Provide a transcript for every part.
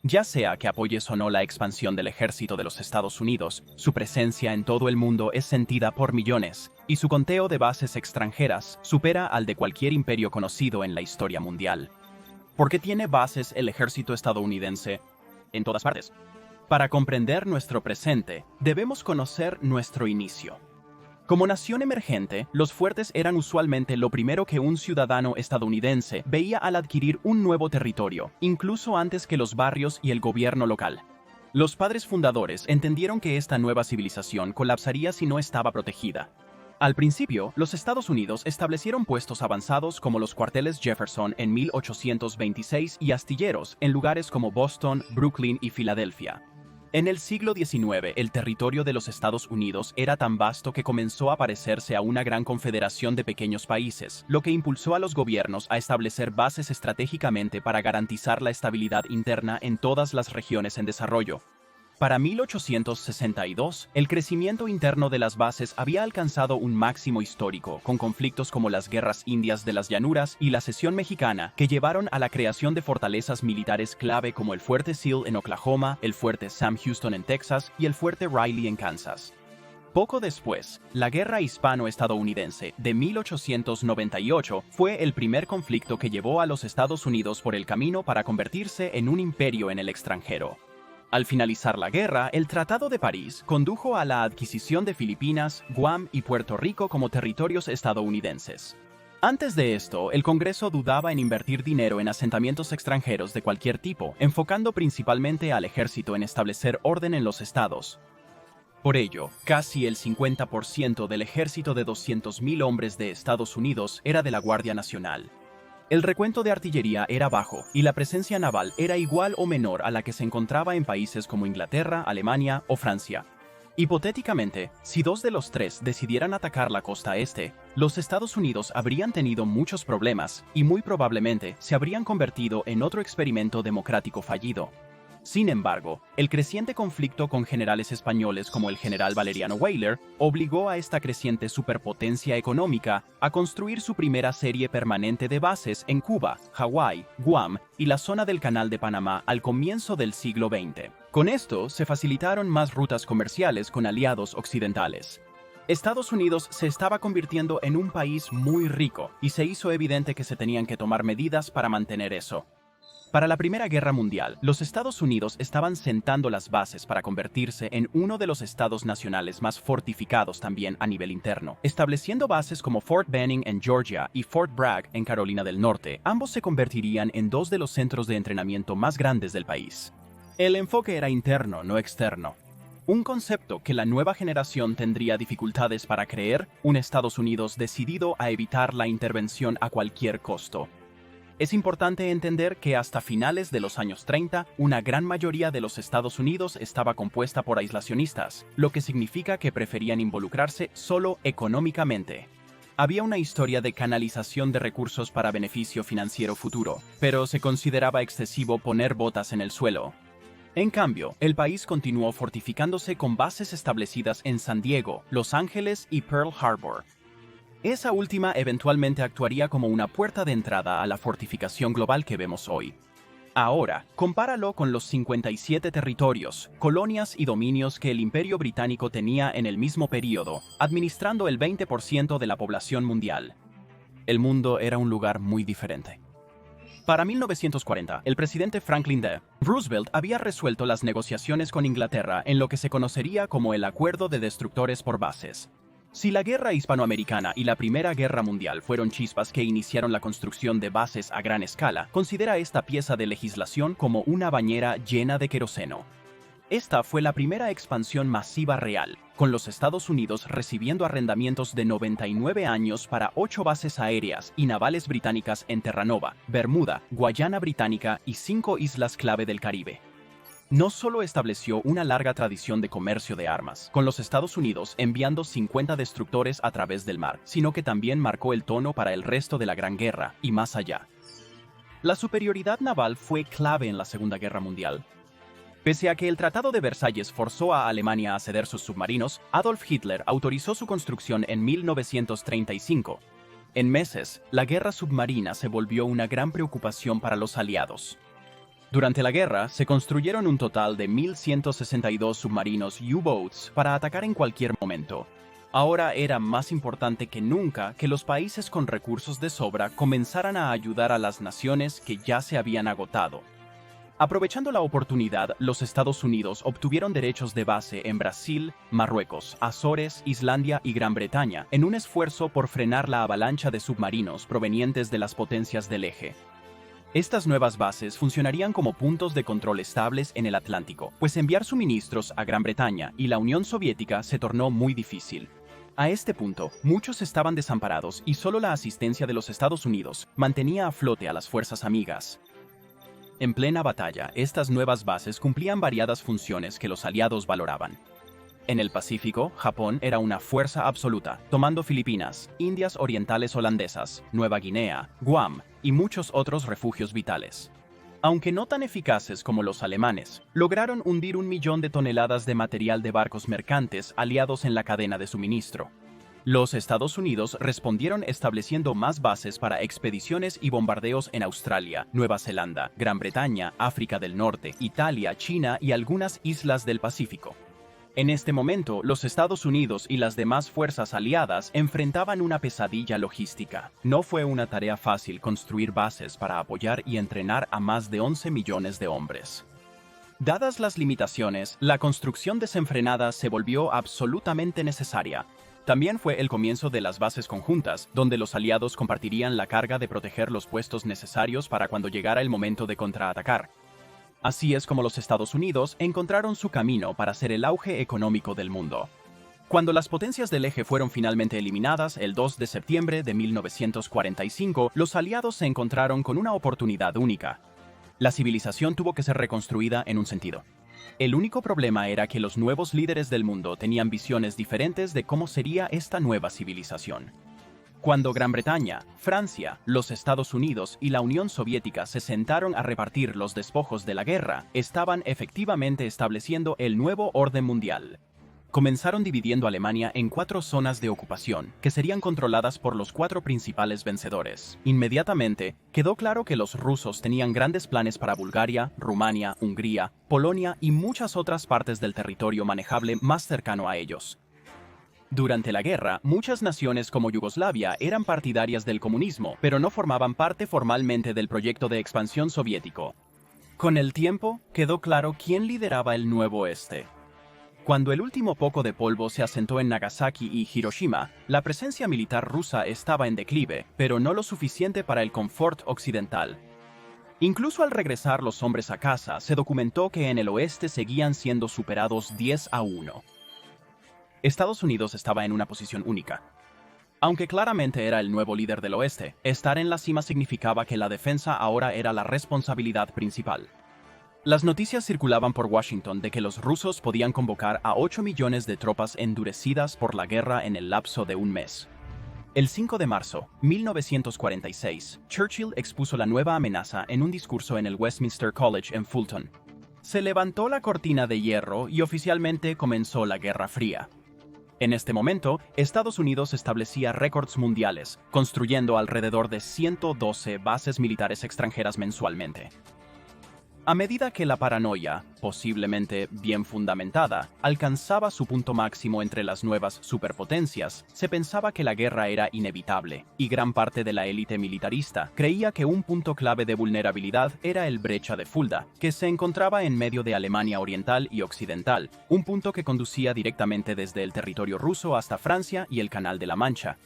Ya sea que apoyes o no la expansión del ejército de los Estados Unidos, su presencia en todo el mundo es sentida por millones, y su conteo de bases extranjeras supera al de cualquier imperio conocido en la historia mundial. ¿Por qué tiene bases el ejército estadounidense en todas partes? Para comprender nuestro presente, debemos conocer nuestro inicio. Como nación emergente, los fuertes eran usualmente lo primero que un ciudadano estadounidense veía al adquirir un nuevo territorio, incluso antes que los barrios y el gobierno local. Los padres fundadores entendieron que esta nueva civilización colapsaría si no estaba protegida. Al principio, los Estados Unidos establecieron puestos avanzados como los cuarteles Jefferson en 1826 y astilleros en lugares como Boston, Brooklyn y Filadelfia. En el siglo XIX, el territorio de los Estados Unidos era tan vasto que comenzó a parecerse a una gran confederación de pequeños países, lo que impulsó a los gobiernos a establecer bases estratégicamente para garantizar la estabilidad interna en todas las regiones en desarrollo. Para 1862, el crecimiento interno de las bases había alcanzado un máximo histórico, con conflictos como las guerras indias de las llanuras y la cesión mexicana, que llevaron a la creación de fortalezas militares clave como el Fuerte Seal en Oklahoma, el Fuerte Sam Houston en Texas y el Fuerte Riley en Kansas. Poco después, la Guerra Hispano-Estadounidense de 1898 fue el primer conflicto que llevó a los Estados Unidos por el camino para convertirse en un imperio en el extranjero. Al finalizar la guerra, el Tratado de París condujo a la adquisición de Filipinas, Guam y Puerto Rico como territorios estadounidenses. Antes de esto, el Congreso dudaba en invertir dinero en asentamientos extranjeros de cualquier tipo, enfocando principalmente al ejército en establecer orden en los estados. Por ello, casi el 50% del ejército de 200.000 hombres de Estados Unidos era de la Guardia Nacional. El recuento de artillería era bajo y la presencia naval era igual o menor a la que se encontraba en países como Inglaterra, Alemania o Francia. Hipotéticamente, si dos de los tres decidieran atacar la costa este, los Estados Unidos habrían tenido muchos problemas y muy probablemente se habrían convertido en otro experimento democrático fallido. Sin embargo, el creciente conflicto con generales españoles como el general Valeriano Weyler obligó a esta creciente superpotencia económica a construir su primera serie permanente de bases en Cuba, Hawái, Guam y la zona del Canal de Panamá al comienzo del siglo XX. Con esto, se facilitaron más rutas comerciales con aliados occidentales. Estados Unidos se estaba convirtiendo en un país muy rico y se hizo evidente que se tenían que tomar medidas para mantener eso. Para la Primera Guerra Mundial, los Estados Unidos estaban sentando las bases para convertirse en uno de los estados nacionales más fortificados también a nivel interno, estableciendo bases como Fort Benning en Georgia y Fort Bragg en Carolina del Norte. Ambos se convertirían en dos de los centros de entrenamiento más grandes del país. El enfoque era interno, no externo. Un concepto que la nueva generación tendría dificultades para creer, un Estados Unidos decidido a evitar la intervención a cualquier costo. Es importante entender que hasta finales de los años 30, una gran mayoría de los Estados Unidos estaba compuesta por aislacionistas, lo que significa que preferían involucrarse solo económicamente. Había una historia de canalización de recursos para beneficio financiero futuro, pero se consideraba excesivo poner botas en el suelo. En cambio, el país continuó fortificándose con bases establecidas en San Diego, Los Ángeles y Pearl Harbor. Esa última eventualmente actuaría como una puerta de entrada a la fortificación global que vemos hoy. Ahora, compáralo con los 57 territorios, colonias y dominios que el Imperio Británico tenía en el mismo período, administrando el 20% de la población mundial. El mundo era un lugar muy diferente. Para 1940, el presidente Franklin D. Roosevelt había resuelto las negociaciones con Inglaterra en lo que se conocería como el Acuerdo de Destructores por Bases. Si la Guerra Hispanoamericana y la Primera Guerra Mundial fueron chispas que iniciaron la construcción de bases a gran escala, considera esta pieza de legislación como una bañera llena de queroseno. Esta fue la primera expansión masiva real, con los Estados Unidos recibiendo arrendamientos de 99 años para 8 bases aéreas y navales británicas en Terranova, Bermuda, Guayana Británica y 5 islas clave del Caribe. No solo estableció una larga tradición de comercio de armas, con los Estados Unidos enviando 50 destructores a través del mar, sino que también marcó el tono para el resto de la Gran Guerra y más allá. La superioridad naval fue clave en la Segunda Guerra Mundial. Pese a que el Tratado de Versalles forzó a Alemania a ceder sus submarinos, Adolf Hitler autorizó su construcción en 1935. En meses, la guerra submarina se volvió una gran preocupación para los aliados. Durante la guerra, se construyeron un total de 1.162 submarinos U-boats para atacar en cualquier momento. Ahora era más importante que nunca que los países con recursos de sobra comenzaran a ayudar a las naciones que ya se habían agotado. Aprovechando la oportunidad, los Estados Unidos obtuvieron derechos de base en Brasil, Marruecos, Azores, Islandia y Gran Bretaña, en un esfuerzo por frenar la avalancha de submarinos provenientes de las potencias del eje. Estas nuevas bases funcionarían como puntos de control estables en el Atlántico, pues enviar suministros a Gran Bretaña y la Unión Soviética se tornó muy difícil. A este punto, muchos estaban desamparados y solo la asistencia de los Estados Unidos mantenía a flote a las fuerzas amigas. En plena batalla, estas nuevas bases cumplían variadas funciones que los aliados valoraban. En el Pacífico, Japón era una fuerza absoluta, tomando Filipinas, Indias Orientales Holandesas, Nueva Guinea, Guam y muchos otros refugios vitales. Aunque no tan eficaces como los alemanes, lograron hundir 1.000.000 de toneladas de material de barcos mercantes aliados en la cadena de suministro. Los Estados Unidos respondieron estableciendo más bases para expediciones y bombardeos en Australia, Nueva Zelanda, Gran Bretaña, África del Norte, Italia, China y algunas islas del Pacífico. En este momento, los Estados Unidos y las demás fuerzas aliadas enfrentaban una pesadilla logística. No fue una tarea fácil construir bases para apoyar y entrenar a más de 11 millones de hombres. Dadas las limitaciones, la construcción desenfrenada se volvió absolutamente necesaria. También fue el comienzo de las bases conjuntas, donde los aliados compartirían la carga de proteger los puestos necesarios para cuando llegara el momento de contraatacar. Así es como los Estados Unidos encontraron su camino para ser el auge económico del mundo. Cuando las potencias del eje fueron finalmente eliminadas el 2 de septiembre de 1945, los aliados se encontraron con una oportunidad única. La civilización tuvo que ser reconstruida en un sentido. El único problema era que los nuevos líderes del mundo tenían visiones diferentes de cómo sería esta nueva civilización. Cuando Gran Bretaña, Francia, los Estados Unidos y la Unión Soviética se sentaron a repartir los despojos de la guerra, estaban efectivamente estableciendo el nuevo orden mundial. Comenzaron dividiendo Alemania en 4 zonas de ocupación, que serían controladas por los 4 principales vencedores. Inmediatamente, quedó claro que los rusos tenían grandes planes para Bulgaria, Rumania, Hungría, Polonia y muchas otras partes del territorio manejable más cercano a ellos. Durante la guerra, muchas naciones como Yugoslavia eran partidarias del comunismo, pero no formaban parte formalmente del proyecto de expansión soviético. Con el tiempo, quedó claro quién lideraba el nuevo este. Cuando el último poco de polvo se asentó en Nagasaki y Hiroshima, la presencia militar rusa estaba en declive, pero no lo suficiente para el confort occidental. Incluso al regresar los hombres a casa, se documentó que en el oeste seguían siendo superados 10-1. Estados Unidos estaba en una posición única. Aunque claramente era el nuevo líder del oeste, estar en la cima significaba que la defensa ahora era la responsabilidad principal. Las noticias circulaban por Washington de que los rusos podían convocar a 8 millones de tropas endurecidas por la guerra en el lapso de un mes. El 5 de marzo, 1946, Churchill expuso la nueva amenaza en un discurso en el Westminster College en Fulton. Se levantó la cortina de hierro y oficialmente comenzó la Guerra Fría. En este momento, Estados Unidos establecía récords mundiales, construyendo alrededor de 112 bases militares extranjeras mensualmente. A medida que la paranoia, posiblemente bien fundamentada, alcanzaba su punto máximo entre las nuevas superpotencias, se pensaba que la guerra era inevitable, y gran parte de la élite militarista creía que un punto clave de vulnerabilidad era el Brecha de Fulda, que se encontraba en medio de Alemania Oriental y Occidental, un punto que conducía directamente desde el territorio ruso hasta Francia y el Canal de la Mancha.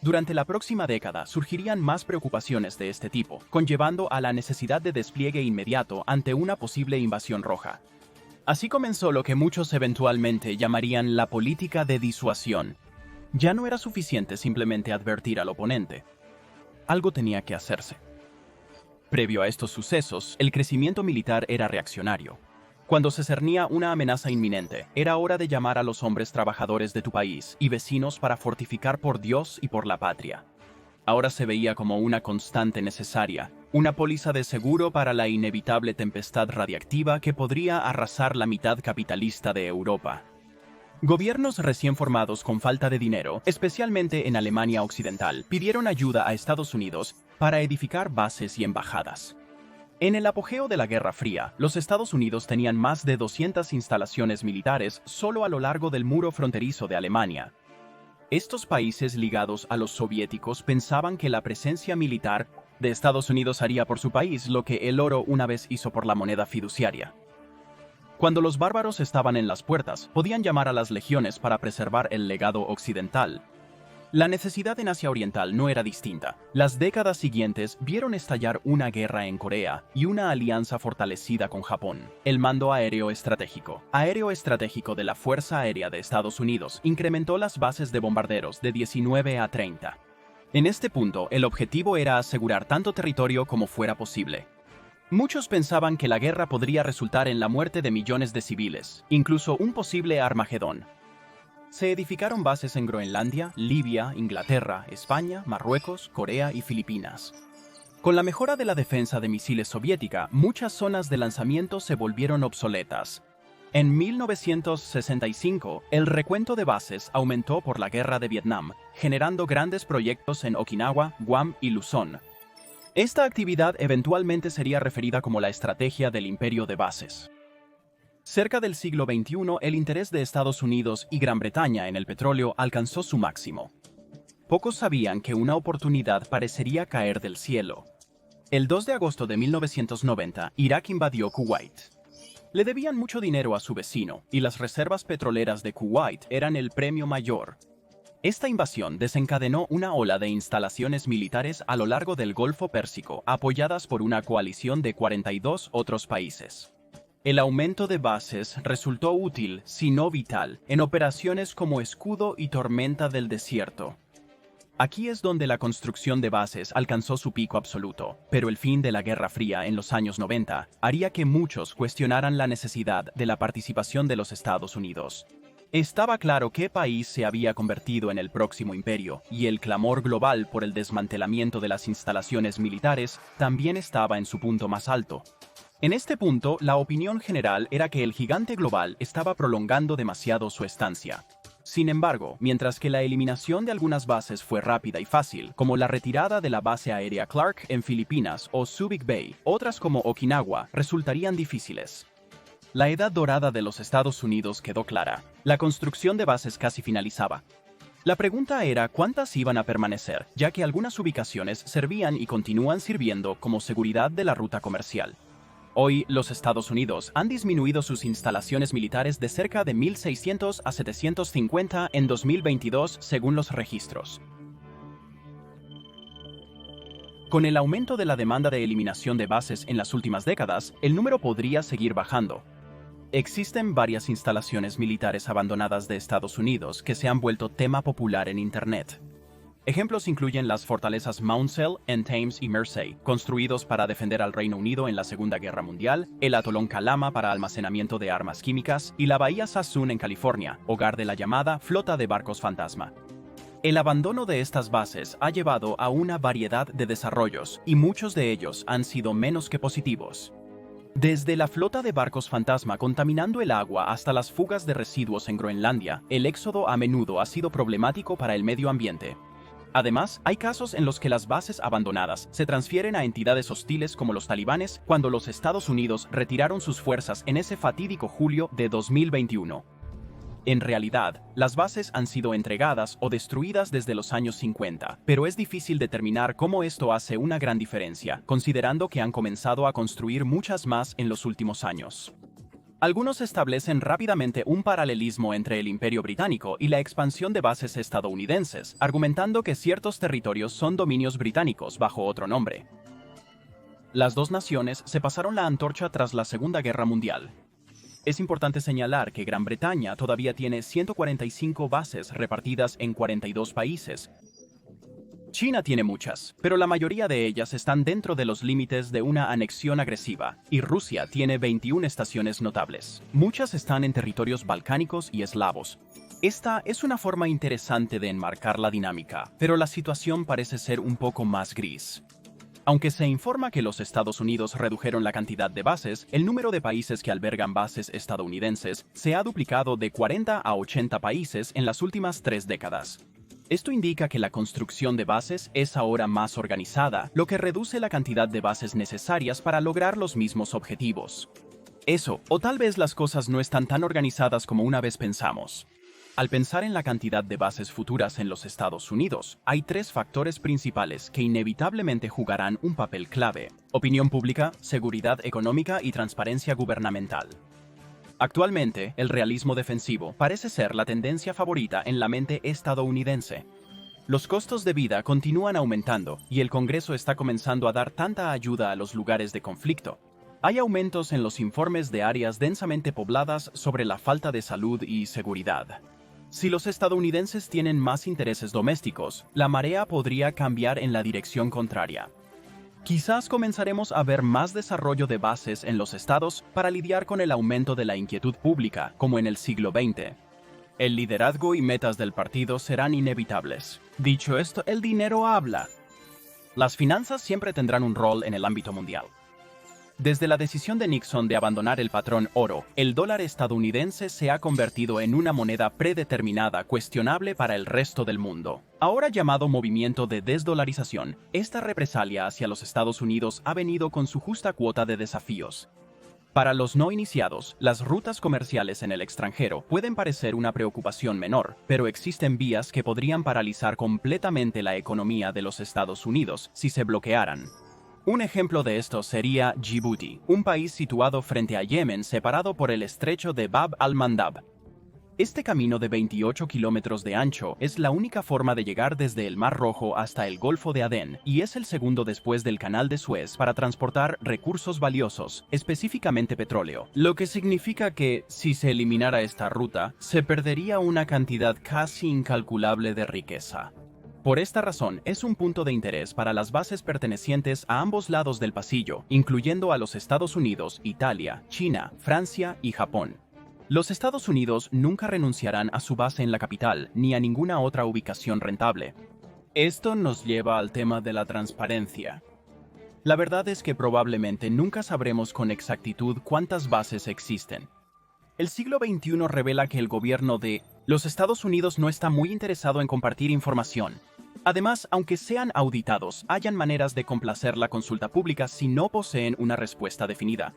Durante la próxima década surgirían más preocupaciones de este tipo, conllevando a la necesidad de despliegue inmediato ante una posible invasión roja. Así comenzó lo que muchos eventualmente llamarían la política de disuasión. Ya no era suficiente simplemente advertir al oponente. Algo tenía que hacerse. Previo a estos sucesos, el crecimiento militar era reaccionario. Cuando se cernía una amenaza inminente, era hora de llamar a los hombres trabajadores de tu país y vecinos para fortificar por Dios y por la patria. Ahora se veía como una constante necesaria, una póliza de seguro para la inevitable tempestad radiactiva que podría arrasar la mitad capitalista de Europa. Gobiernos recién formados con falta de dinero, especialmente en Alemania Occidental, pidieron ayuda a Estados Unidos para edificar bases y embajadas. En el apogeo de la Guerra Fría, los Estados Unidos tenían más de 200 instalaciones militares solo a lo largo del muro fronterizo de Alemania. Estos países ligados a los soviéticos pensaban que la presencia militar de Estados Unidos haría por su país lo que el oro una vez hizo por la moneda fiduciaria. Cuando los bárbaros estaban en las puertas, podían llamar a las legiones para preservar el legado occidental. La necesidad en Asia Oriental no era distinta. Las décadas siguientes vieron estallar una guerra en Corea y una alianza fortalecida con Japón. El mando aéreo estratégico de la Fuerza Aérea de Estados Unidos incrementó las bases de bombarderos de 19 a 30. En este punto, el objetivo era asegurar tanto territorio como fuera posible. Muchos pensaban que la guerra podría resultar en la muerte de millones de civiles, incluso un posible Armagedón. Se edificaron bases en Groenlandia, Libia, Inglaterra, España, Marruecos, Corea y Filipinas. Con la mejora de la defensa de misiles soviética, muchas zonas de lanzamiento se volvieron obsoletas. En 1965, el recuento de bases aumentó por la Guerra de Vietnam, generando grandes proyectos en Okinawa, Guam y Luzón. Esta actividad eventualmente sería referida como la estrategia del imperio de bases. Cerca del siglo XXI, el interés de Estados Unidos y Gran Bretaña en el petróleo alcanzó su máximo. Pocos sabían que una oportunidad parecería caer del cielo. El 2 de agosto de 1990, Irak invadió Kuwait. Le debían mucho dinero a su vecino, y las reservas petroleras de Kuwait eran el premio mayor. Esta invasión desencadenó una ola de instalaciones militares a lo largo del Golfo Pérsico, apoyadas por una coalición de 42 otros países. El aumento de bases resultó útil, si no vital, en operaciones como Escudo y Tormenta del Desierto. Aquí es donde la construcción de bases alcanzó su pico absoluto, pero el fin de la Guerra Fría en los años 90 haría que muchos cuestionaran la necesidad de la participación de los Estados Unidos. Estaba claro qué país se había convertido en el próximo imperio, y el clamor global por el desmantelamiento de las instalaciones militares también estaba en su punto más alto. En este punto, la opinión general era que el gigante global estaba prolongando demasiado su estancia. Sin embargo, mientras que la eliminación de algunas bases fue rápida y fácil, como la retirada de la base aérea Clark en Filipinas o Subic Bay, otras como Okinawa resultarían difíciles. La edad dorada de los Estados Unidos quedó clara. La construcción de bases casi finalizaba. La pregunta era cuántas iban a permanecer, ya que algunas ubicaciones servían y continúan sirviendo como seguridad de la ruta comercial. Hoy, los Estados Unidos han disminuido sus instalaciones militares de cerca de 1.600 a 750 en 2022 según los registros. Con el aumento de la demanda de eliminación de bases en las últimas décadas, el número podría seguir bajando. Existen varias instalaciones militares abandonadas de Estados Unidos que se han vuelto tema popular en Internet. Ejemplos incluyen las fortalezas Maunsell en Thames y Mersey, construidos para defender al Reino Unido en la Segunda Guerra Mundial, el atolón Kalama para almacenamiento de armas químicas y la bahía Sassoon en California, hogar de la llamada Flota de Barcos Fantasma. El abandono de estas bases ha llevado a una variedad de desarrollos, y muchos de ellos han sido menos que positivos. Desde la flota de barcos fantasma contaminando el agua hasta las fugas de residuos en Groenlandia, el éxodo a menudo ha sido problemático para el medio ambiente. Además, hay casos en los que las bases abandonadas se transfieren a entidades hostiles como los talibanes cuando los Estados Unidos retiraron sus fuerzas en ese fatídico julio de 2021. En realidad, las bases han sido entregadas o destruidas desde los años 50, pero es difícil determinar cómo esto hace una gran diferencia, considerando que han comenzado a construir muchas más en los últimos años. Algunos establecen rápidamente un paralelismo entre el Imperio Británico y la expansión de bases estadounidenses, argumentando que ciertos territorios son dominios británicos bajo otro nombre. Las dos naciones se pasaron la antorcha tras la Segunda Guerra Mundial. Es importante señalar que Gran Bretaña todavía tiene 145 bases repartidas en 42 países. China tiene muchas, pero la mayoría de ellas están dentro de los límites de una anexión agresiva, y Rusia tiene 21 estaciones notables. Muchas están en territorios balcánicos y eslavos. Esta es una forma interesante de enmarcar la dinámica, pero la situación parece ser un poco más gris. Aunque se informa que los Estados Unidos redujeron la cantidad de bases, el número de países que albergan bases estadounidenses se ha duplicado de 40 a 80 países en las últimas 3 décadas. Esto indica que la construcción de bases es ahora más organizada, lo que reduce la cantidad de bases necesarias para lograr los mismos objetivos. Eso, o tal vez las cosas no están tan organizadas como una vez pensamos. Al pensar en la cantidad de bases futuras en los Estados Unidos, hay tres factores principales que inevitablemente jugarán un papel clave: opinión pública, seguridad económica y transparencia gubernamental. Actualmente, el realismo defensivo parece ser la tendencia favorita en la mente estadounidense. Los costos de vida continúan aumentando y el Congreso está comenzando a dar tanta ayuda a los lugares de conflicto. Hay aumentos en los informes de áreas densamente pobladas sobre la falta de salud y seguridad. Si los estadounidenses tienen más intereses domésticos, la marea podría cambiar en la dirección contraria. Quizás comenzaremos a ver más desarrollo de bases en los estados para lidiar con el aumento de la inquietud pública, como en el siglo XX. El liderazgo y metas del partido serán inevitables. Dicho esto, el dinero habla. Las finanzas siempre tendrán un rol en el ámbito mundial. Desde la decisión de Nixon de abandonar el patrón oro, el dólar estadounidense se ha convertido en una moneda predeterminada cuestionable para el resto del mundo. Ahora llamado movimiento de desdolarización, esta represalia hacia los Estados Unidos ha venido con su justa cuota de desafíos. Para los no iniciados, las rutas comerciales en el extranjero pueden parecer una preocupación menor, pero existen vías que podrían paralizar completamente la economía de los Estados Unidos si se bloquearan. Un ejemplo de esto sería Djibouti, un país situado frente a Yemen separado por el estrecho de Bab al-Mandab. Este camino de 28 kilómetros de ancho es la única forma de llegar desde el Mar Rojo hasta el Golfo de Adén y es el segundo después del Canal de Suez para transportar recursos valiosos, específicamente petróleo, lo que significa que, si se eliminara esta ruta, se perdería una cantidad casi incalculable de riqueza. Por esta razón, es un punto de interés para las bases pertenecientes a ambos lados del pasillo, incluyendo a los Estados Unidos, Italia, China, Francia y Japón. Los Estados Unidos nunca renunciarán a su base en la capital ni a ninguna otra ubicación rentable. Esto nos lleva al tema de la transparencia. La verdad es que probablemente nunca sabremos con exactitud cuántas bases existen. El siglo XXI revela que el gobierno de los Estados Unidos no está muy interesado en compartir información. Además, aunque sean auditados, hayan maneras de complacer la consulta pública si no poseen una respuesta definida.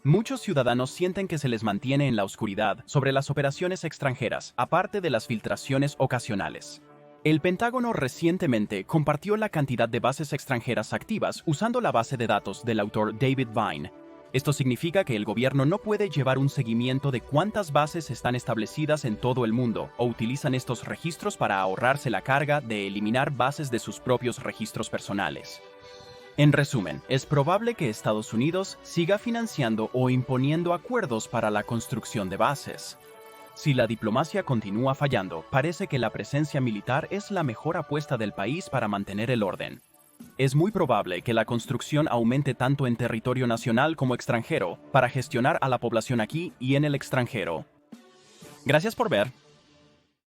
Muchos ciudadanos sienten que se les mantiene en la oscuridad sobre las operaciones extranjeras, aparte de las filtraciones ocasionales. El Pentágono recientemente compartió la cantidad de bases extranjeras activas usando la base de datos del autor David Vine. Esto significa que el gobierno no puede llevar un seguimiento de cuántas bases están establecidas en todo el mundo o utilizan estos registros para ahorrarse la carga de eliminar bases de sus propios registros personales. En resumen, es probable que Estados Unidos siga financiando o imponiendo acuerdos para la construcción de bases. Si la diplomacia continúa fallando, parece que la presencia militar es la mejor apuesta del país para mantener el orden. Es muy probable que la construcción aumente tanto en territorio nacional como extranjero para gestionar a la población aquí y en el extranjero. Gracias por ver.